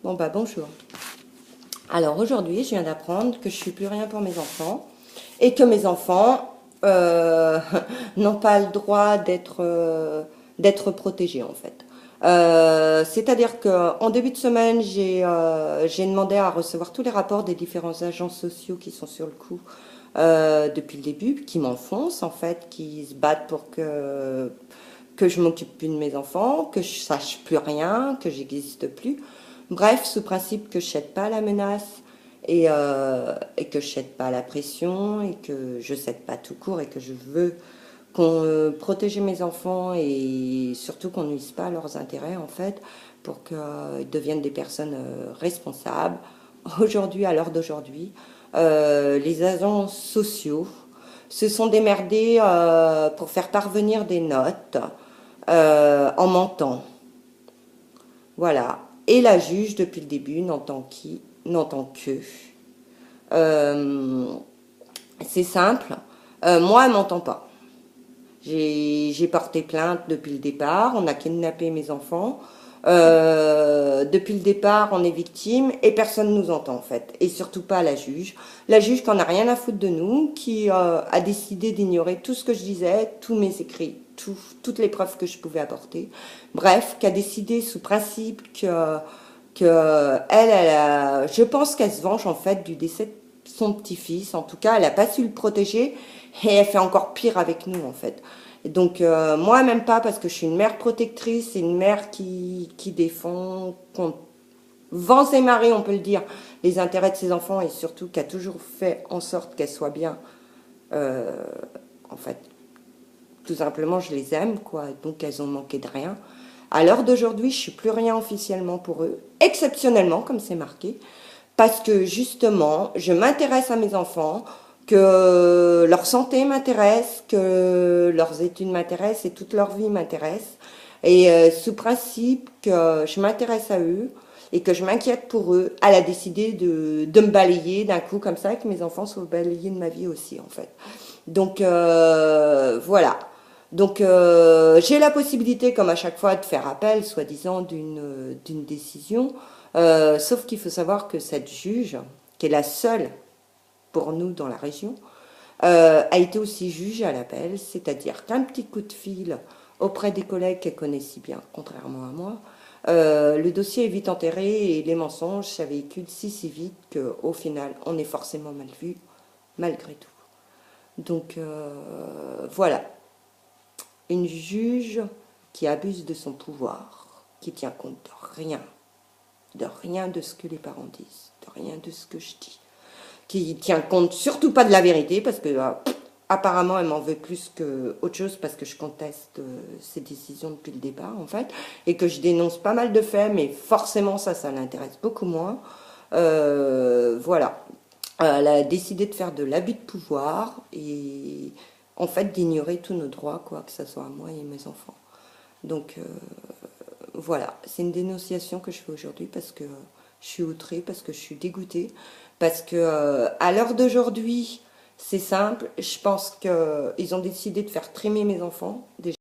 Bon bah bonjour. Alors aujourd'hui, je viens d'apprendre que je suis plus rien pour mes enfants et que mes enfants n'ont pas le droit d'être protégés en fait. C'est-à-dire qu'en début de semaine, j'ai demandé à recevoir tous les rapports des différents agents sociaux qui sont sur le coup depuis le début, qui m'enfoncent en fait, qui se battent pour que je m'occupe plus de mes enfants, que je sache plus rien, que j'existe plus. Bref, sous principe que je cède pas à la menace et que je cède pas à la pression et que je cède pas tout court et que je veux qu'on protège mes enfants et surtout qu'on nuise pas à leurs intérêts en fait pour qu'ils deviennent des personnes responsables. Aujourd'hui, à l'heure d'aujourd'hui, les agents sociaux se sont démerdés pour faire parvenir des notes en mentant. Voilà. Et la juge, depuis le début, n'entend que. Euh, c'est simple. Moi, elle m'entend pas. J'ai porté plainte depuis le départ. On a kidnappé mes enfants. Depuis le départ, on est victime et personne nous entend en fait. Et surtout pas la juge. La juge qui en a rien à foutre de nous, qui a décidé d'ignorer tout ce que je disais, tous mes écrits, toutes les preuves que je pouvais apporter. Bref, qui a décidé sous principe je pense qu'elle se venge en fait du décès de son petit-fils. En tout cas, elle n'a pas su le protéger et elle fait encore pire avec nous en fait. Et donc moi même pas parce que je suis une mère protectrice et une mère qui défend contre vents et marées, on peut le dire, les intérêts de ses enfants et surtout qui a toujours fait en sorte qu'elles soient bien. Euh, en fait, tout simplement, je les aime, quoi. Donc, elles ont manqué de rien. À l'heure d'aujourd'hui, je suis plus rien officiellement pour eux, exceptionnellement, comme c'est marqué, parce que justement, je m'intéresse à mes enfants, que leur santé m'intéresse, que leurs études m'intéressent et toute leur vie m'intéresse. Et sous principe que je m'intéresse à eux et que je m'inquiète pour eux, elle a décidé de me balayer d'un coup comme ça, et que mes enfants soient balayés de ma vie aussi, en fait. Donc voilà. Donc j'ai la possibilité, comme à chaque fois, de faire appel, soi-disant, d'une décision. Sauf qu'il faut savoir que cette juge, qui est la seule pour nous dans la région, a été aussi juge à l'appel, c'est-à-dire qu'un petit coup de fil auprès des collègues qu'elle connaît si bien, contrairement à moi, le dossier est vite enterré et les mensonges, ça véhicule si vite qu'au final, on est forcément mal vu, malgré tout. Donc voilà, une juge qui abuse de son pouvoir, qui tient compte de rien de ce que les parents disent, de rien de ce que je dis, qui tient compte surtout pas de la vérité, parce que apparemment elle m'en veut plus que autre chose, parce que je conteste ses décisions depuis le départ en fait, et que je dénonce pas mal de faits, mais forcément ça l'intéresse beaucoup moins. Voilà. Elle a décidé de faire de l'abus de pouvoir et en fait d'ignorer tous nos droits, quoi, que ce soit à moi et mes enfants. Donc voilà, c'est une dénonciation que je fais aujourd'hui parce que je suis outrée, parce que je suis dégoûtée, parce que à l'heure d'aujourd'hui, c'est simple, je pense qu'ils ont décidé de faire trémer mes enfants. Déjà,